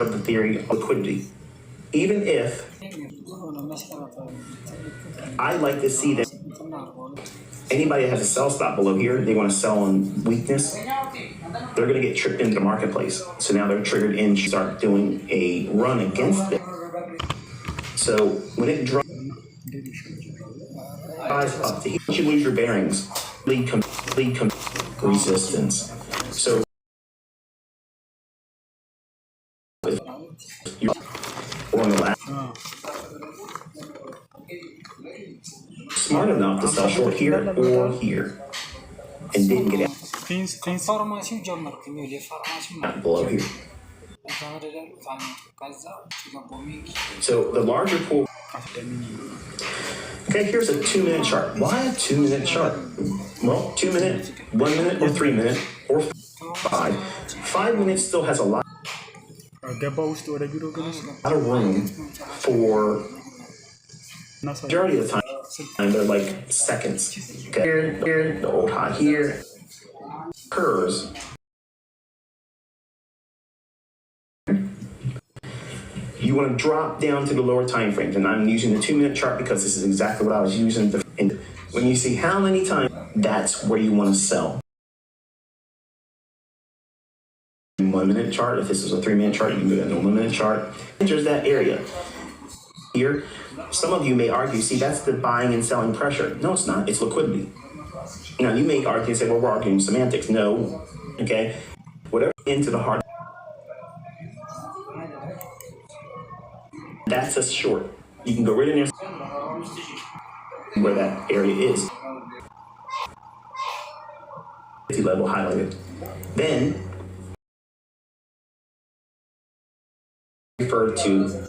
of the theory of liquidity. Even if I like to see that anybody that has a sell stop below here, they want to sell on weakness, they're going to get tripped into the marketplace. So now they're triggered in, start doing a run against it. So when it drives up to here, you lose your bearings, lead resistance. So if you're on the last, smart enough to sell short here or here and didn't get out below here. So the larger pool. Okay, here's a 2-minute chart. Why a 2-minute chart? Well, 2 minute, 1 minute, or 3 minute, or 5. 5 minutes still has a lot of room for majority of the time. And they're like seconds. Okay, here, the old high here occurs. You want to drop down to the lower time frames, and I'm using the 2-minute chart because this is exactly what I was using. And when you see how many times, that's where you want to sell. 1-minute chart. If this is a 3-minute chart, you can go to a 1-minute chart. Enters that area. Here, some of you may argue, see, that's the buying and selling pressure. No, it's not. It's liquidity. Now, you may argue and say, well, we're arguing semantics. No. Okay. Whatever into the heart. That's a short. You can go right in there where that area is. 50 level highlighted. Then referred to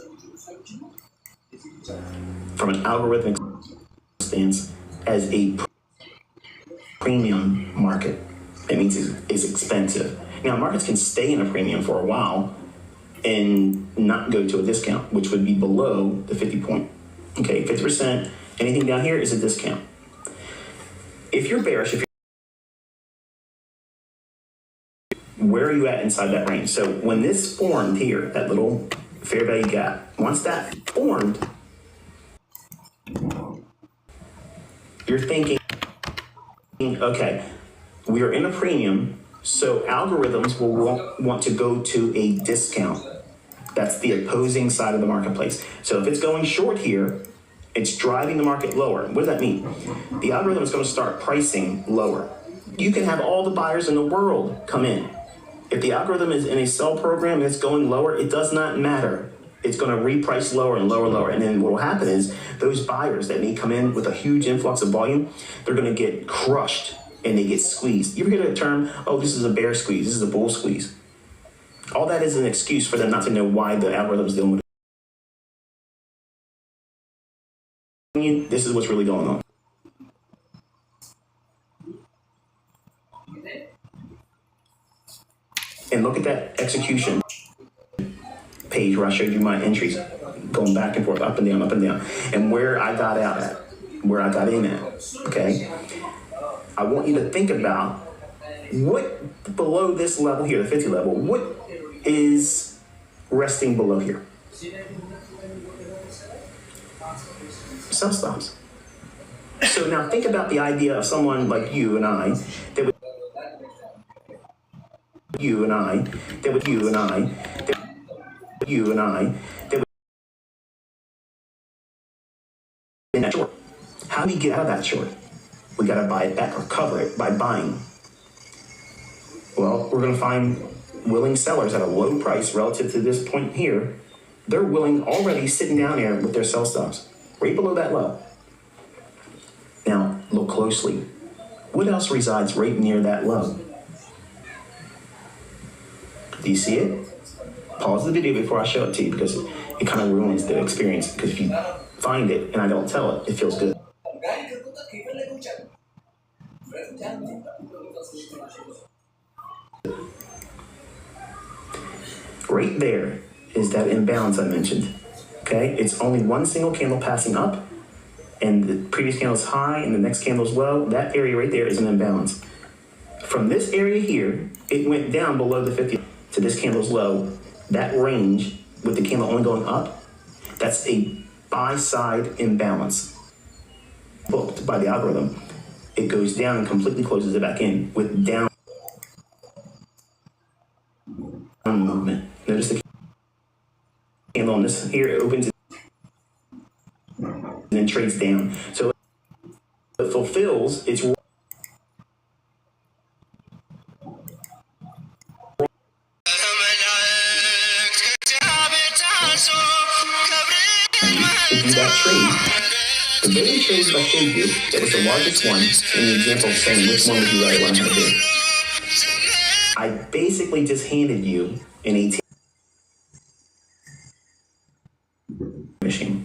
from an algorithmic stance as a premium market. That means it's expensive. Now, markets can stay in a premium for a while and not go to a discount, which would be below the 50 point. Okay, 50%, anything down here is a discount. If you're bearish, where are you at inside that range? So when this formed here, that little fair value gap, once that formed, you're thinking, okay, we are in a premium, so algorithms will want to go to a discount. That's the opposing side of the marketplace. So if it's going short here, it's driving the market lower. What does that mean? The algorithm is going to start pricing lower. You can have all the buyers in the world come in. If the algorithm is in a sell program and it's going lower, it does not matter. It's going to reprice lower and lower and lower. And then what will happen is those buyers that may come in with a huge influx of volume, they're going to get crushed and they get squeezed. You ever hear the term, oh, this is a bear squeeze, this is a bull squeeze? All that is an excuse for them not to know why the algorithm is dealing with it. This is what's really going on. And look at that execution page where I showed you my entries going back and forth, up and down, and where I got out at, where I got in at, okay? I want you to think about what below this level here, the 50 level, what is resting below here? Sell stops. So now think about the idea of someone like you and I that would in that short. How do we get out of that short? We got to buy it back or cover it by buying. Well, we're going to find willing sellers at a low price relative to this point here. They're willing already sitting down there with their sell stops right below that low. Now, look closely. What else resides right near that low? Do you see it? Pause the video before I show it to you because it kind of ruins the experience. Because if you find it and I don't tell it, it feels good. Right there is that imbalance I mentioned. Okay, it's only one single candle passing up, and the previous candle is high and the next candle is low. That area right there is an imbalance. From this area here, it went down below the 50 to this candle's low. that range with the candle only going up, that's a buy-side imbalance. Booked by the algorithm, it goes down and completely closes it back in with down movement. Notice the candle on this here, it opens and then trades down. So it fulfills its role. To do that trade, the very trade I showed you, that was the largest one, in the example of saying which one would you rather want to do. I basically just handed you an ATM machine.